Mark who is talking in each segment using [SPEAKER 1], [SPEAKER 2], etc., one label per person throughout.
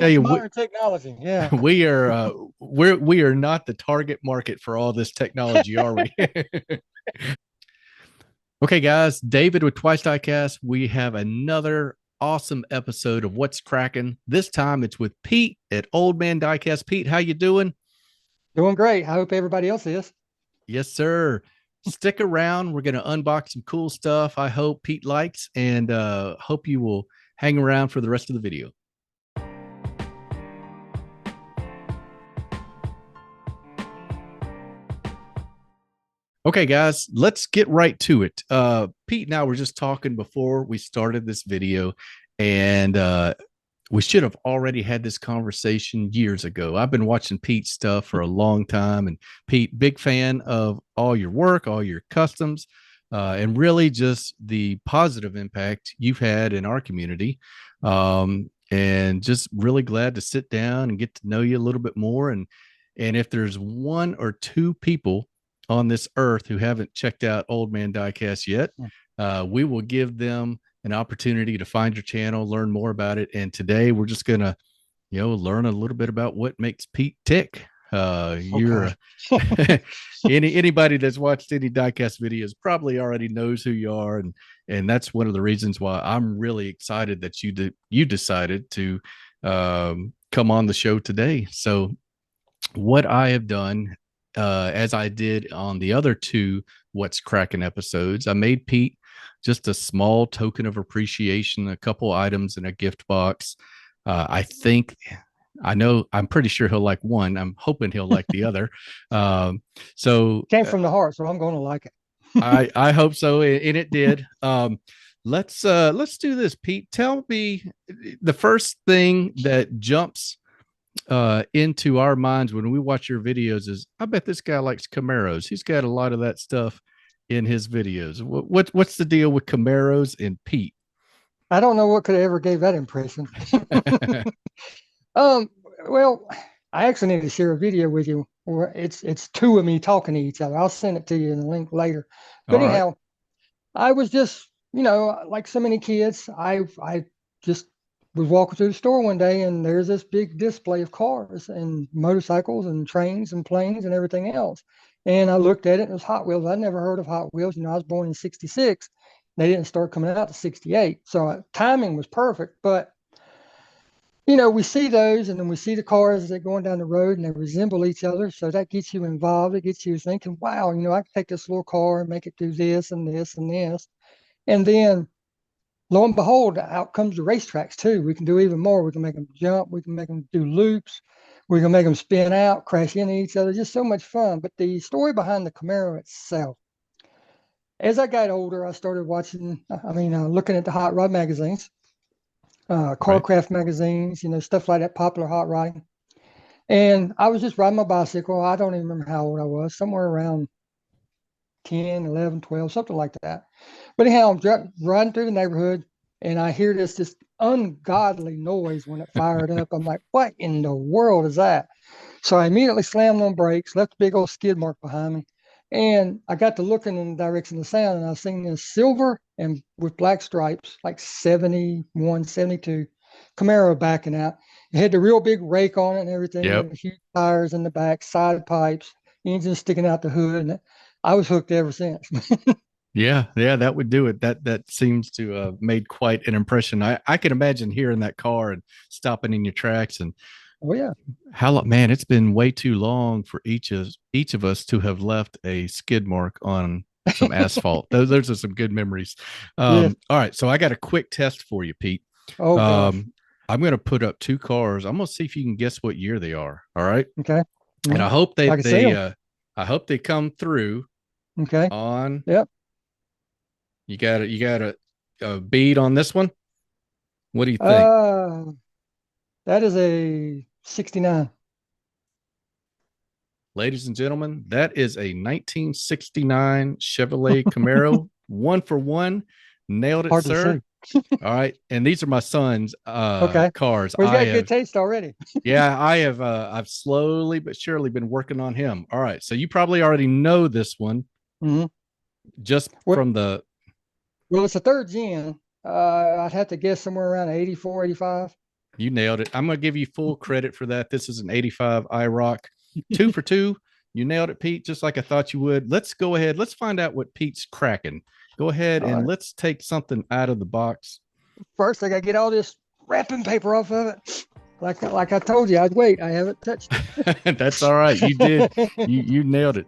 [SPEAKER 1] tell you,
[SPEAKER 2] Modern technology. Yeah.
[SPEAKER 1] we are not the target market for all this technology, are we? Okay, guys, David with Twice Diecast. We have another awesome episode of What's Cracking. This time it's with Pete at Old Man Diecast. Pete, how you doing?
[SPEAKER 2] Doing great. I hope everybody else is.
[SPEAKER 1] Yes, sir. Stick around. We're going to unbox some cool stuff I hope Pete likes, and hope you will hang around for the rest of the video. Okay, guys, let's get right to it. Pete and I were just talking before we started this video, and we should have already had this conversation years ago. I've been watching Pete's stuff for a long time, and Pete, big fan of all your work, all your customs, and really just the positive impact you've had in our community. And just really glad to sit down and get to know you a little bit more. And if there's one or two people on this earth who haven't checked out Old Man Diecast yet, we will give them an opportunity to find your channel, learn more about it. And today we're just gonna, learn a little bit about what makes Pete tick. You're anybody that's watched any diecast videos probably already knows who you are, and that's one of the reasons why I'm really excited that you decided to come on the show today. So what I have done, as I did on the other two What's Cracking episodes, I made Pete just a small token of appreciation, a couple items in a gift box. I think, I know, I'm pretty sure he'll like one. I'm hoping he'll like the other. Um, so
[SPEAKER 2] Came from the heart, so I'm going to like it.
[SPEAKER 1] I hope so, and it did. Let's do this, Pete. Tell me the first thing that jumps into our minds when we watch your videos is, I bet this guy likes Camaros. He's got a lot of that stuff in his videos. What's the deal with Camaros and Pete?
[SPEAKER 2] I don't know what could have ever gave that impression. Um, well, I actually need to share a video with you where it's two of me talking to each other. I'll send it to you in a link later. But
[SPEAKER 1] All right.
[SPEAKER 2] anyhow, I was just, like so many kids, I just was walking through the store one day and there's this big display of cars and motorcycles and trains and planes and everything else. And I looked at it and it was Hot Wheels. I'd never heard of Hot Wheels. I was born in 66. They didn't start coming out to 68. So timing was perfect. But we see those and then we see the cars as they're going down the road and they resemble each other. So that gets you involved. It gets you thinking, wow, I can take this little car and make it do this and this and this. And then lo and behold, out comes the racetracks too. We can do even more. We can make them jump. We can make them do loops. We can make them spin out, crash into each other. Just so much fun. But the story behind the Camaro itself, as I got older, I started watching, looking at the hot rod magazines,
[SPEAKER 1] Right.
[SPEAKER 2] Carcraft magazines, stuff like that, popular hot rodding. And I was just riding my bicycle. I don't even remember how old I was, somewhere around 10, 11, 12, something like that. But anyhow, I'm riding through the neighborhood and I hear this ungodly noise when it fired up. I'm like, what in the world is that? So I immediately slammed on brakes, left a big old skid mark behind me. And I got to looking in the direction of the sound and I seen this silver and with black stripes, like 71, 72 Camaro backing out. It had the real big rake on it and everything,
[SPEAKER 1] Yep.
[SPEAKER 2] and the huge tires in the back, side pipes, engine sticking out the hood. And I was hooked ever since.
[SPEAKER 1] Yeah, yeah, that would do it. That seems to have made quite an impression. I can imagine hearing that car and stopping in your tracks. And
[SPEAKER 2] Oh yeah.
[SPEAKER 1] how long, man, it's been way too long for each of us to have left a skid mark on some asphalt. Those are some good memories.
[SPEAKER 2] Yes.
[SPEAKER 1] All right, so I got a quick test for you, Pete.
[SPEAKER 2] Oh gosh.
[SPEAKER 1] I'm going to put up two cars. I'm going to see if you can guess what year they are. All right,
[SPEAKER 2] Okay.
[SPEAKER 1] and
[SPEAKER 2] Mhm.
[SPEAKER 1] I hope
[SPEAKER 2] I can see them.
[SPEAKER 1] I hope they come through
[SPEAKER 2] Okay.
[SPEAKER 1] on.
[SPEAKER 2] Yep.
[SPEAKER 1] You got a bead on this one. What do you think?
[SPEAKER 2] Uh, that is a 69.
[SPEAKER 1] Ladies and gentlemen, that is a 1969 Chevrolet Camaro. One for one. Nailed it,
[SPEAKER 2] Hard to
[SPEAKER 1] sir.
[SPEAKER 2] see.
[SPEAKER 1] All right. And these are my son's
[SPEAKER 2] Okay.
[SPEAKER 1] cars.
[SPEAKER 2] Well, he's got good taste already.
[SPEAKER 1] I've slowly but surely been working on him. All right. So you probably already know this one
[SPEAKER 2] Hmm.
[SPEAKER 1] just
[SPEAKER 2] Well,
[SPEAKER 1] from the
[SPEAKER 2] well, it's a third gen. I'd have to guess somewhere around 84, 85.
[SPEAKER 1] You nailed it. I'm going to give you full credit for that. This is an 85 iRock. 2 for 2. You nailed it, Pete, just like I thought you would. Let's go ahead. Let's find out what Pete's cracking. Go ahead
[SPEAKER 2] All
[SPEAKER 1] and
[SPEAKER 2] right.
[SPEAKER 1] let's take something out of the box.
[SPEAKER 2] First, I got to get all this wrapping paper off of it. Like I told you, I'd wait. I haven't touched it.
[SPEAKER 1] That's all right. You did. You nailed it.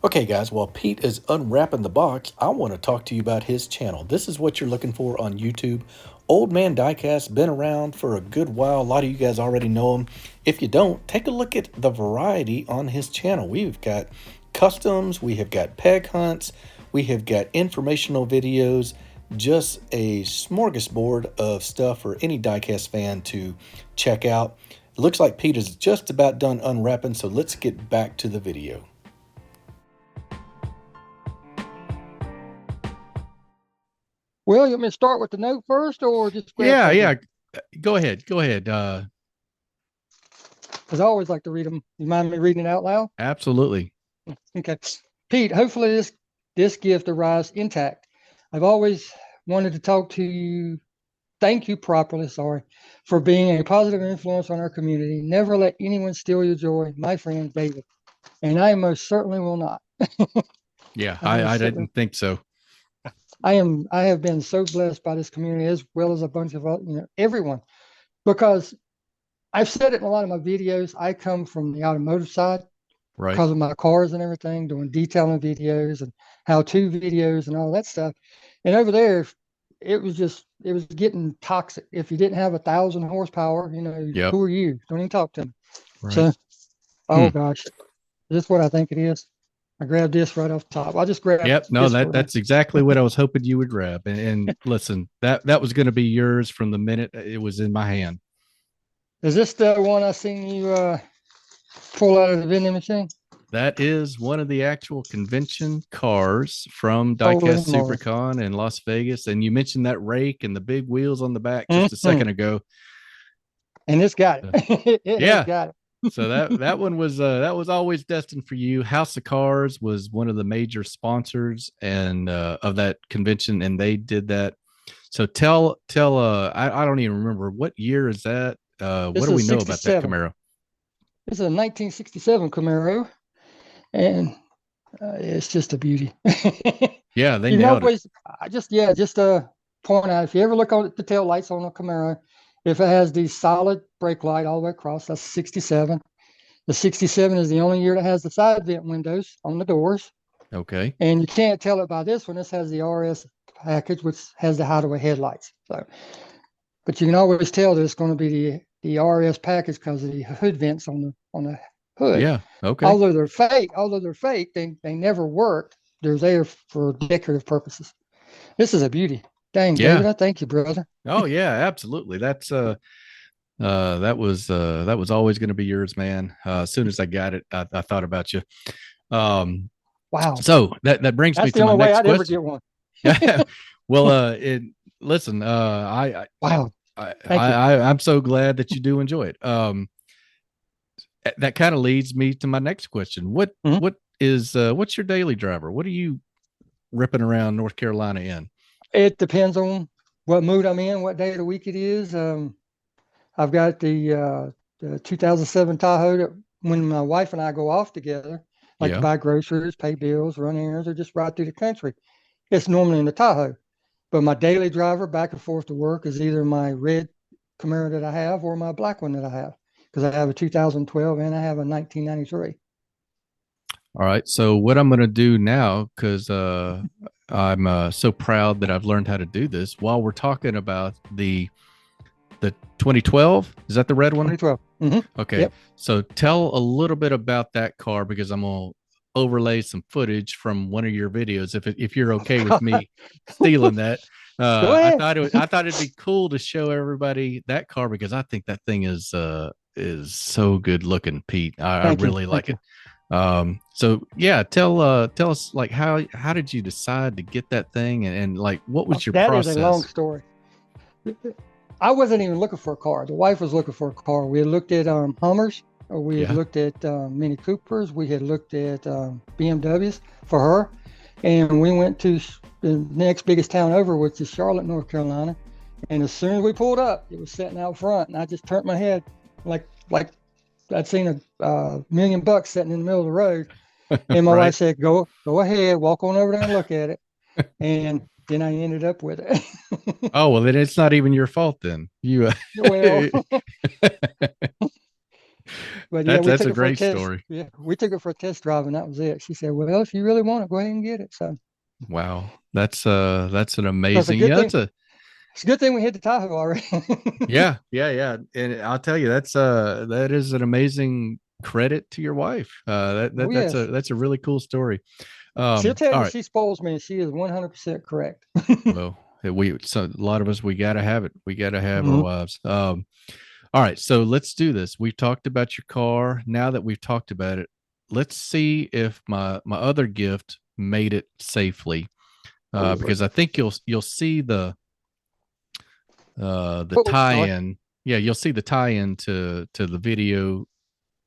[SPEAKER 1] Okay, guys, while Pete is unwrapping the box, I want to talk to you about his channel. This is what you're looking for on YouTube. Old Man Diecast, been around for a good while. A lot of you guys already know him. If you don't, take a look at the variety on his channel. We've got customs, we have got peg hunts, we have got informational videos, just a smorgasbord of stuff for any diecast fan to check out. It looks like Pete is just about done unwrapping, so let's get back to the video.
[SPEAKER 2] Well, you want me to start with the note first, or just grab
[SPEAKER 1] Yeah,
[SPEAKER 2] something?
[SPEAKER 1] yeah. Go ahead. Go ahead.
[SPEAKER 2] Because I always like to read them. You mind me reading it out loud?
[SPEAKER 1] Absolutely.
[SPEAKER 2] Okay. Pete, hopefully this gift arrives intact. I've always wanted to talk to you. Thank you properly, sorry, for being a positive influence on our community. Never let anyone steal your joy, my friend David. And I most certainly will not.
[SPEAKER 1] Yeah, I didn't think so.
[SPEAKER 2] I have been so blessed by this community, as well as a bunch of everyone, because I've said it in a lot of my videos. I come from the automotive side
[SPEAKER 1] Right.
[SPEAKER 2] because of my cars and everything, doing detailing videos and how-to videos and all that stuff. And over there, it was getting toxic. If you didn't have 1,000 horsepower,
[SPEAKER 1] Yep.
[SPEAKER 2] who are you? Don't even talk to me.
[SPEAKER 1] Right.
[SPEAKER 2] So, oh gosh, this is what I think it is. I grabbed this right off the top. I'll just grab.
[SPEAKER 1] Yep. No, that's exactly what I was hoping you would grab. And listen, that was going to be yours from the minute it was in my hand.
[SPEAKER 2] Is this the one I seen you pull out of the vending machine?
[SPEAKER 1] That is one of the actual convention cars from Diecast SuperCon in Las Vegas. And you mentioned that rake and the big wheels on the back just a second ago.
[SPEAKER 2] And it's got it.
[SPEAKER 1] Yeah.
[SPEAKER 2] Got it.
[SPEAKER 1] So that one was always destined for you. House of Cars was one of the major sponsors and of that convention, and they did that. So tell I don't even remember what year is that. What do we know about that Camaro?
[SPEAKER 2] This is a 1967 Camaro, and it's just a beauty.
[SPEAKER 1] Yeah, they nailed it.
[SPEAKER 2] Just to point out, if you ever look at the tail lights on a Camaro, if it has the solid brake light all the way across, that's 67. The 67 is the only year that has the side vent windows on the doors.
[SPEAKER 1] Okay.
[SPEAKER 2] And you can't tell it by this one. This has the RS package, which has the hideaway headlights. So, but you can always tell that it's going to be the RS package because of the hood vents on the hood.
[SPEAKER 1] Yeah. Okay.
[SPEAKER 2] Although they're fake, they never worked. They're there for decorative purposes. This is a beauty. Dang, yeah. David, I thank you, brother.
[SPEAKER 1] Oh yeah, absolutely. That's that was always going to be yours, man. As soon as I got it, I thought about you.
[SPEAKER 2] Wow.
[SPEAKER 1] So that brings me to my next question. That's the only way I'd ever get one. Well, listen, I'm so glad that you do enjoy it. That kind of leads me to my next question. What's your daily driver? What are you ripping around North Carolina in?
[SPEAKER 2] It depends on what mood I'm in, what day of the week it is. I've got the 2007 Tahoe that when my wife and I go off together, like to buy groceries, pay bills, run errands, or just ride through the country, it's normally in the Tahoe. But my daily driver back and forth to work is either my red Camaro that I have or my black one that I have, because I have a 2012 and I have a 1993.
[SPEAKER 1] All right. So what I'm going to do now, because I'm so proud that I've learned how to do this while we're talking about the 2012. Is that the red one?
[SPEAKER 2] 2012. Mm-hmm.
[SPEAKER 1] Okay. Yep. So tell a little bit about that car, because I'm going to overlay some footage from one of your videos. If you're okay with me stealing that, I thought it'd be cool to show everybody that car, because I think that thing is so good looking, Pete. I really like it. So yeah, tell us, like, how did you decide to get that thing, and like, what was your process?
[SPEAKER 2] That is a long story. I wasn't even looking for a car. The wife was looking for a car. We had looked at Hummers, or we had looked at Mini Coopers. We had looked at BMWs for her, and we went to the next biggest town over, which is Charlotte, North Carolina, And as soon as we pulled up, it was sitting out front, and I just turned my head like I'd seen a million bucks sitting in the middle of the road. And my wife
[SPEAKER 1] Right.
[SPEAKER 2] said, "Go ahead, walk on over there and look at it." And then I ended up with it.
[SPEAKER 1] Oh, well, then it's not even your fault then. You
[SPEAKER 2] Well, but yeah, we
[SPEAKER 1] that's
[SPEAKER 2] took
[SPEAKER 1] a
[SPEAKER 2] it for a
[SPEAKER 1] great
[SPEAKER 2] test.
[SPEAKER 1] story.
[SPEAKER 2] Yeah, we took it for a test drive, and that was it. She said, "Well, if you really want it, go ahead and get it." So
[SPEAKER 1] Wow. That's an
[SPEAKER 2] that's a
[SPEAKER 1] amazing,
[SPEAKER 2] good thing.
[SPEAKER 1] that's a
[SPEAKER 2] It's a good thing we hit the Tahoe already.
[SPEAKER 1] yeah. And I'll tell you, that is an amazing credit to your wife.
[SPEAKER 2] Oh yes,
[SPEAKER 1] That's a really cool story.
[SPEAKER 2] she'll tell
[SPEAKER 1] All
[SPEAKER 2] you
[SPEAKER 1] right.
[SPEAKER 2] she spoils me, and she is 100% correct.
[SPEAKER 1] Well, a lot of us, we got to have it. We got to have our
[SPEAKER 2] Mhm.
[SPEAKER 1] wives. All right, so let's do this. We've talked about your car. Now that we've talked about it, let's see if my other gift made it safely. Because I think you'll see the
[SPEAKER 2] Oh, sorry.
[SPEAKER 1] tie-in. Yeah, you'll see the tie-in to the video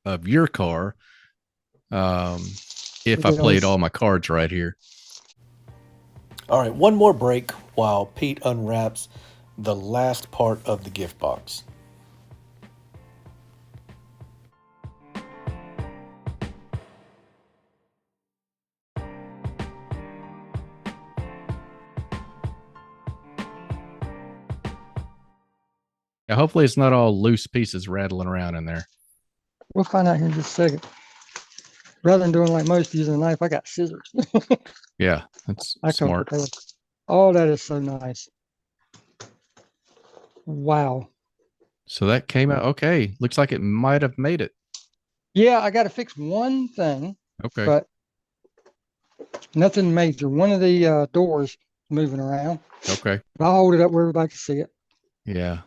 [SPEAKER 1] of your car. If
[SPEAKER 2] We
[SPEAKER 1] I
[SPEAKER 2] get on
[SPEAKER 1] played all
[SPEAKER 2] this.
[SPEAKER 1] my cards right here.
[SPEAKER 3] All right, one more break while Pete unwraps the last part of the gift box.
[SPEAKER 1] Yeah, hopefully it's not all loose pieces rattling around in there.
[SPEAKER 2] We'll find out here in just a second. Rather than doing like most using a knife, I got scissors.
[SPEAKER 1] Yeah, that's
[SPEAKER 2] I come
[SPEAKER 1] smart.
[SPEAKER 2] prepared. Oh, that is so nice. Wow.
[SPEAKER 1] So that came out okay. Looks like it might have made it.
[SPEAKER 2] Yeah, I got to fix one thing,
[SPEAKER 1] Okay.
[SPEAKER 2] but nothing major. One of the doors moving around.
[SPEAKER 1] Okay.
[SPEAKER 2] But I'll hold it up where everybody can see it.
[SPEAKER 1] Yeah.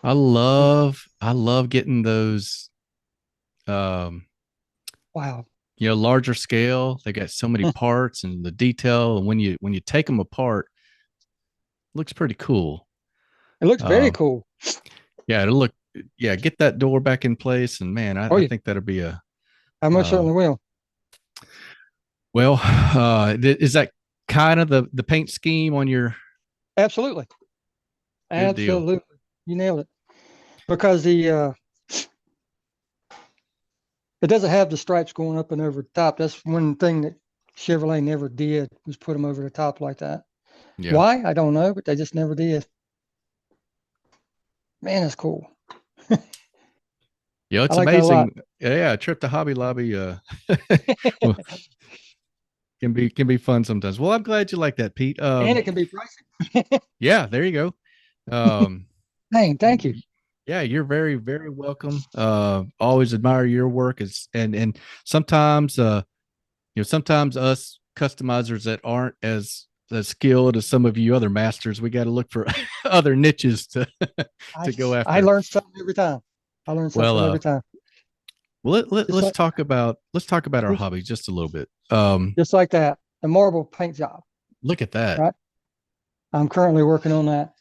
[SPEAKER 1] I love getting those um
[SPEAKER 2] Wow.
[SPEAKER 1] larger scale. They got so many parts and the detail, and when you take them apart, it looks pretty cool.
[SPEAKER 2] It looks very
[SPEAKER 1] Uh
[SPEAKER 2] cool.
[SPEAKER 1] yeah, it'll look yeah, get that door back in place, and man,
[SPEAKER 2] Oh
[SPEAKER 1] I
[SPEAKER 2] yeah,
[SPEAKER 1] think that'll be a
[SPEAKER 2] I most
[SPEAKER 1] uh
[SPEAKER 2] certainly will.
[SPEAKER 1] well, is that kind of the paint scheme on your
[SPEAKER 2] Absolutely.
[SPEAKER 1] good deal?
[SPEAKER 2] Absolutely. You nailed it. Because the it doesn't have the stripes going up and over the top. That's one thing that Chevrolet never did was put them over the top like that.
[SPEAKER 1] Yeah.
[SPEAKER 2] Why? I don't know, but they just never did. Man, that's cool.
[SPEAKER 1] Yeah,
[SPEAKER 2] I
[SPEAKER 1] it's
[SPEAKER 2] like that a lot.
[SPEAKER 1] amazing. Yeah, a trip to Hobby Lobby can be fun sometimes. Well, I'm glad you like that, Pete.
[SPEAKER 2] And it can be pricey.
[SPEAKER 1] Yeah, there you go. Um,
[SPEAKER 2] Dang, thank you.
[SPEAKER 1] yeah, you're very, very welcome. Always admire your work and sometimes sometimes us customizers that aren't as skilled as some of you other masters, we got to look for other niches to
[SPEAKER 2] I
[SPEAKER 1] to go
[SPEAKER 2] I
[SPEAKER 1] after.
[SPEAKER 2] learn something every time. I learn
[SPEAKER 1] Well,
[SPEAKER 2] something every time. Just
[SPEAKER 1] let's
[SPEAKER 2] like
[SPEAKER 1] talk about our hobby just a little bit.
[SPEAKER 2] just like that. The marble paint job,
[SPEAKER 1] Look at that.
[SPEAKER 2] right? I'm currently working on that.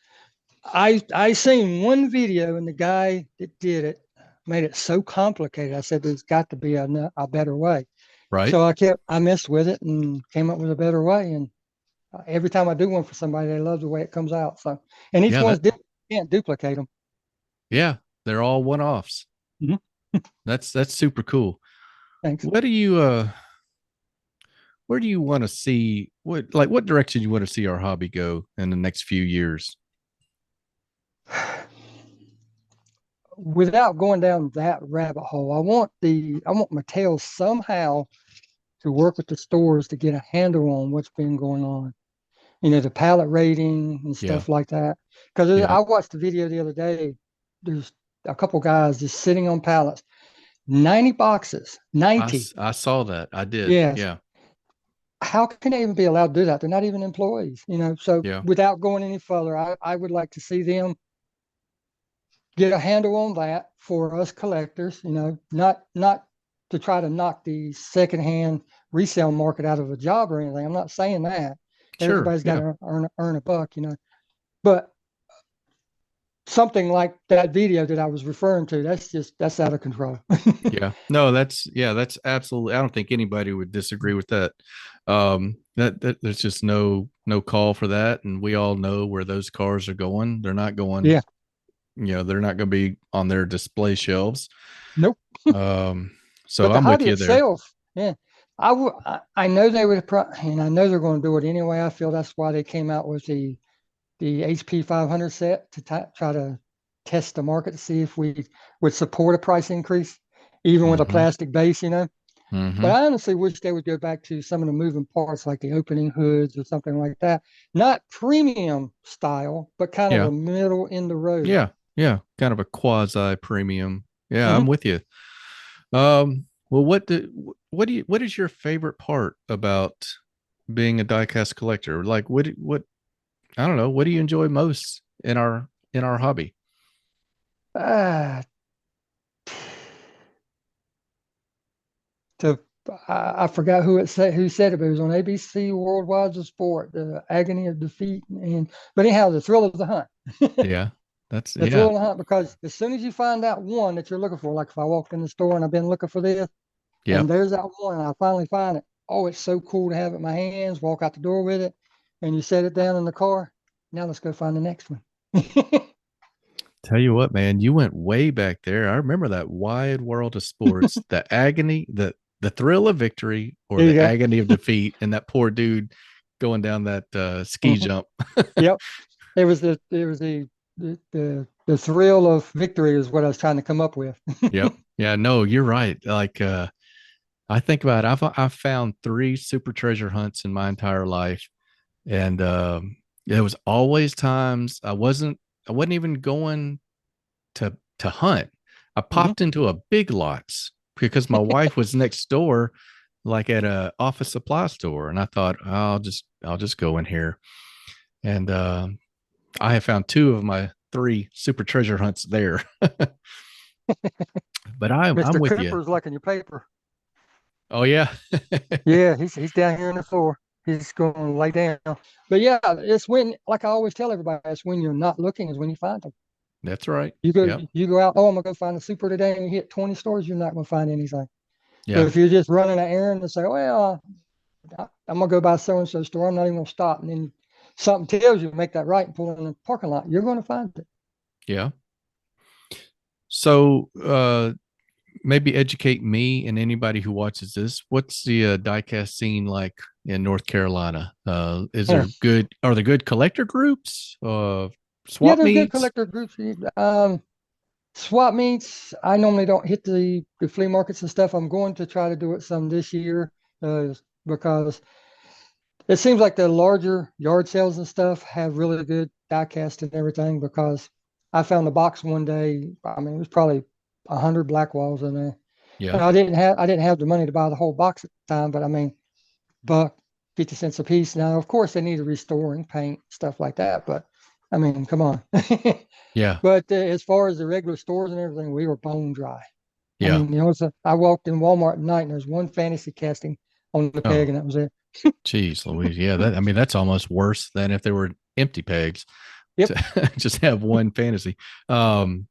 [SPEAKER 2] I seen one video and the guy that did it made it so complicated. I said there's got to be a better way.
[SPEAKER 1] Right?
[SPEAKER 2] So I messed with it and came up with a better way. And every time I do one for somebody, they love the way it comes out. So, and each
[SPEAKER 1] Yeah,
[SPEAKER 2] one's different. You can't duplicate them.
[SPEAKER 1] yeah, they're all one-offs.
[SPEAKER 2] Mhm.
[SPEAKER 1] That's super cool.
[SPEAKER 2] Thanks.
[SPEAKER 1] What do you where do you want to see what direction you want to see our hobby go in the next few years?
[SPEAKER 2] Without going down that rabbit hole, I want Mattel somehow to work with the stores to get a handle on what's been going on. You know, the pallet rating and
[SPEAKER 1] Yeah.
[SPEAKER 2] stuff like that. Because
[SPEAKER 1] Yeah.
[SPEAKER 2] I watched the video the other day. There's a couple guys just sitting on pallets, 90 boxes, 90.
[SPEAKER 1] I saw that. I did.
[SPEAKER 2] Yes.
[SPEAKER 1] Yeah.
[SPEAKER 2] How can they even be allowed to do that? They're not even employees, you know. So
[SPEAKER 1] Yeah.
[SPEAKER 2] without going any further, I would like to see them get a handle on that for us collectors, you know, not to try to knock the secondhand resale market out of a job or anything. I'm not saying that.
[SPEAKER 1] Sure.
[SPEAKER 2] Everybody's got
[SPEAKER 1] Yeah.
[SPEAKER 2] to earn a buck, you know. But something like that video that I was referring to, that's out of control.
[SPEAKER 1] Yeah. No, that's absolutely, I don't think anybody would disagree with that. That there's just no call for that. And we all know where those cars are going. They're not going,
[SPEAKER 2] Yeah.
[SPEAKER 1] they're not going to be on their display shelves.
[SPEAKER 2] Nope.
[SPEAKER 1] Um, so
[SPEAKER 2] But the
[SPEAKER 1] I'm with
[SPEAKER 2] hobby
[SPEAKER 1] you there.
[SPEAKER 2] itself, yeah, I know they would, and I know they're going to do it anyway. I feel that's why they came out with the HP 500 set to try to test the market to see if we would support a price increase, even with a
[SPEAKER 1] Mm-hmm.
[SPEAKER 2] plastic base, you know. But
[SPEAKER 1] Mm-hmm.
[SPEAKER 2] I honestly wish they would go back to some of the moving parts, like the opening hoods or something like that. Not premium style, but kind of
[SPEAKER 1] Yeah.
[SPEAKER 2] a middle in the road.
[SPEAKER 1] Yeah. Yeah. Kind of a quasi premium. Yeah, I'm
[SPEAKER 2] Hmm.
[SPEAKER 1] with you. Well, what is your favorite part about being a diecast collector? Like, what I don't know. What do you enjoy most in our hobby?
[SPEAKER 2] Ah, to I forgot who said it, but it was on ABC Worldwide of Sport, the agony of defeat, and but anyhow, the thrill of the hunt.
[SPEAKER 1] Yeah, that's
[SPEAKER 2] The
[SPEAKER 1] yeah,
[SPEAKER 2] thrill of the hunt, because as soon as you find out one that you're looking for, like if I walked in the store and I've been looking for this, and
[SPEAKER 1] yep,
[SPEAKER 2] there's that one, and I finally find it. Oh, it's so cool to have it in my hands, walk out the door with it, and you set it down in the car. Now let's go find the next one.
[SPEAKER 1] Tell you what, man, you went way back there. I remember that wide world of sports, the agony, the thrill of victory or
[SPEAKER 2] There you
[SPEAKER 1] the
[SPEAKER 2] go.
[SPEAKER 1] agony of defeat, and that poor dude going down that ski
[SPEAKER 2] Mhm.
[SPEAKER 1] jump.
[SPEAKER 2] Yep. It was the thrill of victory is what I was trying to come up with.
[SPEAKER 1] Yep. Yeah, no, you're right. Like I think about it, I've found three super treasure hunts in my entire life. And there was always times I wasn't even going to hunt. I
[SPEAKER 2] Mhm.
[SPEAKER 1] popped into a Big Lots because my wife was next door, like at a office supply store, and I thought I'll just go in here. And I have found two of my three super treasure hunts there. But I'm
[SPEAKER 2] Mr.
[SPEAKER 1] with you.
[SPEAKER 2] Cooper's liking your paper.
[SPEAKER 1] Oh yeah,
[SPEAKER 2] Yeah, he's down here on the floor. He's going to lay down. But yeah, it's when, like I always tell everybody, it's when you're not looking is when you find them.
[SPEAKER 1] that's right.
[SPEAKER 2] You go
[SPEAKER 1] Yep.
[SPEAKER 2] you go out. Oh, I'm gonna go find a super today, and you hit 20 stores. You're not gonna find anything. But
[SPEAKER 1] Yeah.
[SPEAKER 2] if you're just running an errand and say, well, I'm gonna go by so and so store. I'm not even gonna stop, and then something tells you to make that right and pull in the parking lot. You're gonna find it.
[SPEAKER 1] Yeah. So maybe educate me and anybody who watches this. What's the diecast scene like in North Carolina? Is
[SPEAKER 2] Yeah.
[SPEAKER 1] there good? Are there good collector groups?
[SPEAKER 2] Yeah,
[SPEAKER 1] Swap
[SPEAKER 2] there's good
[SPEAKER 1] meets?
[SPEAKER 2] collector groups. Swap meets. I normally don't hit the flea markets and stuff. I'm going to try to do it some this year, because it seems like the larger yard sales and stuff have really good diecast and everything. Because I found a box one day. I mean, it was probably 100 black walls in there.
[SPEAKER 1] Yeah,
[SPEAKER 2] And I didn't have the money to buy the whole box at the time, but I mean, buck 50 cents a piece. Now, of course, they need to restore and paint stuff like that. But I mean, come on.
[SPEAKER 1] yeah,
[SPEAKER 2] But as far as the regular stores and everything, we were bone dry. I
[SPEAKER 1] yeah.
[SPEAKER 2] mean, I walked in Walmart at night and there's one fantasy casting on the peg,
[SPEAKER 1] Oh,
[SPEAKER 2] and that was it.
[SPEAKER 1] geez, Louise. Yeah, that I mean that's almost worse than if they were empty pegs
[SPEAKER 2] Yep.
[SPEAKER 1] to just have one fantasy. Um,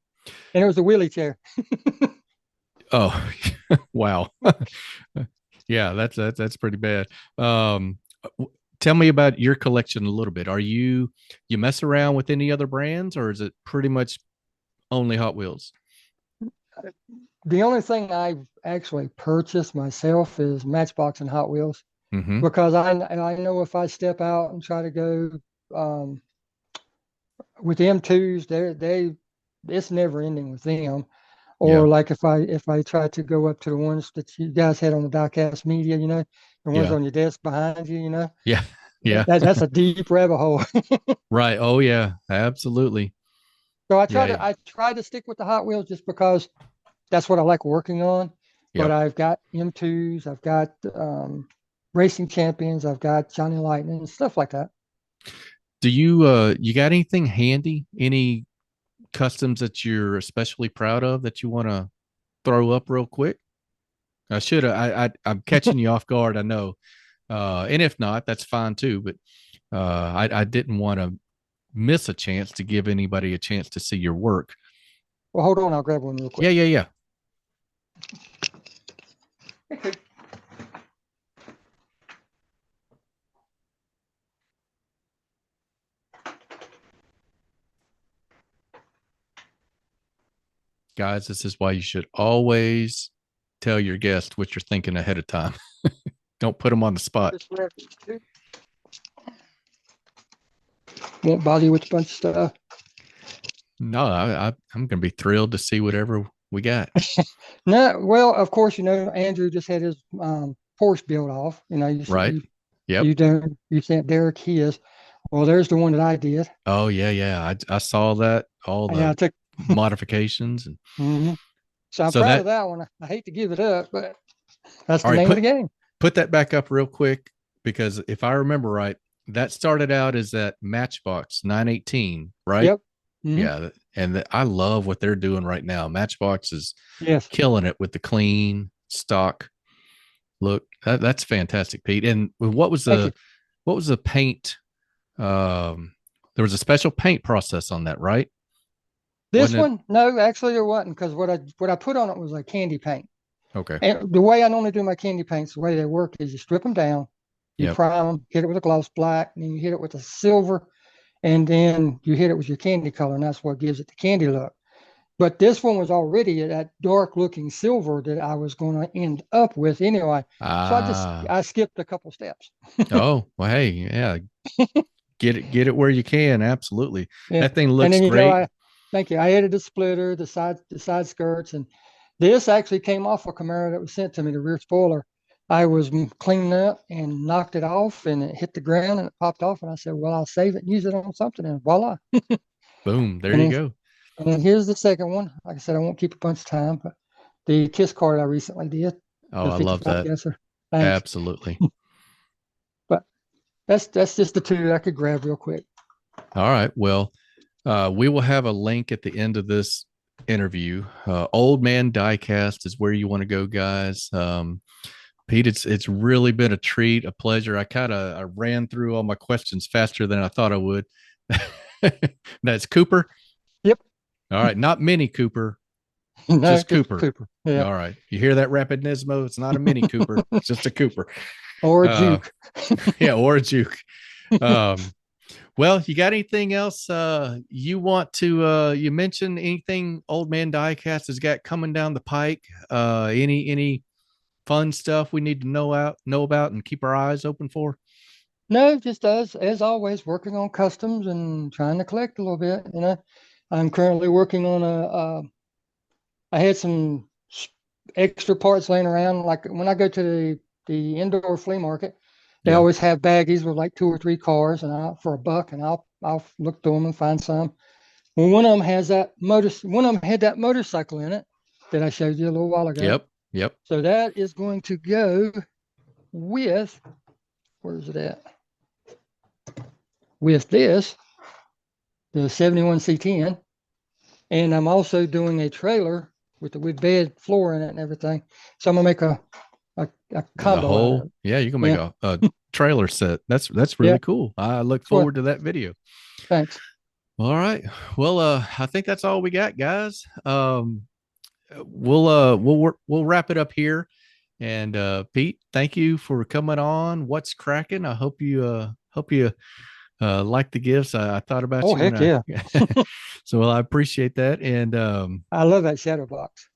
[SPEAKER 2] And it was a wheelie chair.
[SPEAKER 1] oh, wow. Yeah, that's pretty bad. Tell me about your collection a little bit. Are you mess around with any other brands, or is it pretty much only Hot Wheels?
[SPEAKER 2] The only thing I've actually purchased myself is Matchbox and Hot Wheels,
[SPEAKER 1] Mm-hmm.
[SPEAKER 2] because I know if I step out and try to go, um, with M2s, it's never ending with them.
[SPEAKER 1] Yeah,
[SPEAKER 2] Or like if I try to go up to the ones that you guys had on the Diecast Media, the ones
[SPEAKER 1] yeah,
[SPEAKER 2] on your desk behind you,
[SPEAKER 1] yeah, yeah.
[SPEAKER 2] that's a deep rabbit hole.
[SPEAKER 1] Right. Oh yeah, absolutely.
[SPEAKER 2] So I try
[SPEAKER 1] Yeah,
[SPEAKER 2] to I try to stick with the Hot Wheels just because that's what I like working on. But
[SPEAKER 1] yep.
[SPEAKER 2] I've got M2s, I've got Racing Champions, I've got Johnny Lightning and stuff like that.
[SPEAKER 1] Do you you got anything handy? Any customs that you're especially proud of that you want to throw up real quick? I should have. I'm catching you off guard. I know. And if not, that's fine too. But I didn't want to miss a chance to give anybody a chance to see your work.
[SPEAKER 2] Well, hold on, I'll grab one real
[SPEAKER 1] Yeah,
[SPEAKER 2] quick.
[SPEAKER 1] yeah, yeah. Guys, this is why you should always tell your guest what you're thinking ahead of time. Don't put them on the spot.
[SPEAKER 2] Won't bother you with a bunch of stuff.
[SPEAKER 1] No, I'm going to be thrilled to see whatever we got.
[SPEAKER 2] No, well, of course, Andrew just had his Porsche built off.
[SPEAKER 1] Right. Yep.
[SPEAKER 2] You sent Derek his. Well, there's the one that I did.
[SPEAKER 1] Oh yeah. I saw that, all
[SPEAKER 2] Yeah, I
[SPEAKER 1] the
[SPEAKER 2] took.
[SPEAKER 1] modifications. And
[SPEAKER 2] Mhm. So I'm
[SPEAKER 1] so
[SPEAKER 2] proud of that one. I hate to give it up, but that's
[SPEAKER 1] all
[SPEAKER 2] the
[SPEAKER 1] right,
[SPEAKER 2] name of the game.
[SPEAKER 1] put that back up real quick, because if I remember right, that started out as that Matchbox 918, right?
[SPEAKER 2] Yep. Mhm.
[SPEAKER 1] Yeah, and I love what they're doing right now. Matchbox is
[SPEAKER 2] Yes.
[SPEAKER 1] killing it with the clean stock look. That's fantastic, Pete. And
[SPEAKER 2] Thank you.
[SPEAKER 1] what was the paint? There was a special paint process on that, right?
[SPEAKER 2] This
[SPEAKER 1] Wasn't it?
[SPEAKER 2] one, no, actually there wasn't, because what I put on it was like candy paint.
[SPEAKER 1] Okay.
[SPEAKER 2] And the way I normally do my candy paints, the way they work is you strip them down, you
[SPEAKER 1] Yep.
[SPEAKER 2] prime them, hit it with a gloss black, and then you hit it with a silver, and then you hit it with your candy color, and that's what gives it the candy look. But this one was already that dark looking silver that I was going to end up with anyway. So
[SPEAKER 1] Ah.
[SPEAKER 2] I skipped a couple steps.
[SPEAKER 1] Oh, well, hey, yeah. Get it where you can. Absolutely.
[SPEAKER 2] Yeah.
[SPEAKER 1] That thing
[SPEAKER 2] And
[SPEAKER 1] looks
[SPEAKER 2] then,
[SPEAKER 1] great.
[SPEAKER 2] thank you. I added the splitter, the side skirts, and this actually came off a Camaro that was sent to me, the rear spoiler. I was cleaning up and knocked it off, and it hit the ground and it popped off. And I said, well, I'll save it and use it on something, and voila.
[SPEAKER 1] Boom. There
[SPEAKER 2] And
[SPEAKER 1] you
[SPEAKER 2] then,
[SPEAKER 1] go.
[SPEAKER 2] and then here's the second one. Like I said, I won't keep a bunch of time, but the Kiss card I recently did,
[SPEAKER 1] Oh,
[SPEAKER 2] the
[SPEAKER 1] I love
[SPEAKER 2] 55
[SPEAKER 1] that.
[SPEAKER 2] gasser. Thanks.
[SPEAKER 1] Absolutely.
[SPEAKER 2] But that's just the two I could grab real quick.
[SPEAKER 1] All right. Well, we will have a link at the end of this interview. Old Man Diecast is where you want to go, guys. Pete, it's really been a treat, a pleasure. I ran through all my questions faster than I thought I would. That's Cooper.
[SPEAKER 2] Yep.
[SPEAKER 1] All right, not Mini Cooper,
[SPEAKER 2] No,
[SPEAKER 1] just
[SPEAKER 2] just
[SPEAKER 1] Cooper.
[SPEAKER 2] Cooper. Yeah.
[SPEAKER 1] All right, you hear that, Rapid Nismo? It's not a Mini Cooper, it's just a Cooper.
[SPEAKER 2] Or a Juke.
[SPEAKER 1] Yeah, or a Juke. Well, you got anything else you want to you mentioned anything Old Man Diecast has got coming down the pike? Any fun stuff we need to know about and keep our eyes open for?
[SPEAKER 2] No, just as always, working on customs and trying to collect a little bit. I'm currently working on I had some extra parts laying around. Like when I go to the indoor flea market, they
[SPEAKER 1] Yeah.
[SPEAKER 2] always have baggies with like 2 or 3 cars, and for a buck, and I'll look through them and find some. Well, one of them had that motorcycle in it that I showed you a little while ago.
[SPEAKER 1] Yep.
[SPEAKER 2] So that is going to go with, where's it at? With this, the 71 C10. And I'm also doing a trailer with bed floor in it and everything. So I'm gonna make a
[SPEAKER 1] The
[SPEAKER 2] combo out of
[SPEAKER 1] whole,
[SPEAKER 2] it.
[SPEAKER 1] yeah, you can make a trailer set. That's
[SPEAKER 2] Yeah.
[SPEAKER 1] really cool. I look
[SPEAKER 2] Well,
[SPEAKER 1] forward to that video.
[SPEAKER 2] thanks.
[SPEAKER 1] All right. Well, I think that's all we got, guys. We'll wrap it up here. And Pete, thank you for coming on. What's cracking? I hope you like the gifts. I thought about
[SPEAKER 2] Oh,
[SPEAKER 1] you when
[SPEAKER 2] heck yeah.
[SPEAKER 1] so well, I appreciate that. And
[SPEAKER 2] I love that shadow box.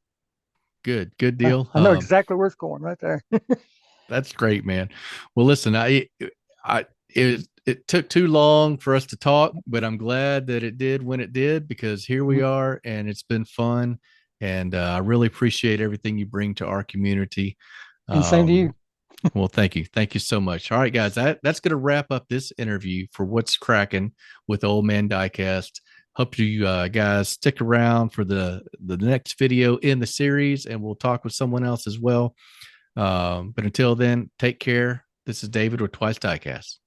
[SPEAKER 1] good deal.
[SPEAKER 2] I know exactly where it's going right there.
[SPEAKER 1] That's great, man. Well, listen, it took too long for us to talk, but I'm glad that it did when it did, because here we are and it's been fun. And I really appreciate everything you bring to our community.
[SPEAKER 2] And same to you.
[SPEAKER 1] Well, thank you. Thank you so much. All right, guys, that's going to wrap up this interview for What's Cracking with Old Man Diecast. Hope you guys stick around for the next video in the series, and we'll talk with someone else as well. But until then, take care. This is David with Twice Diecast.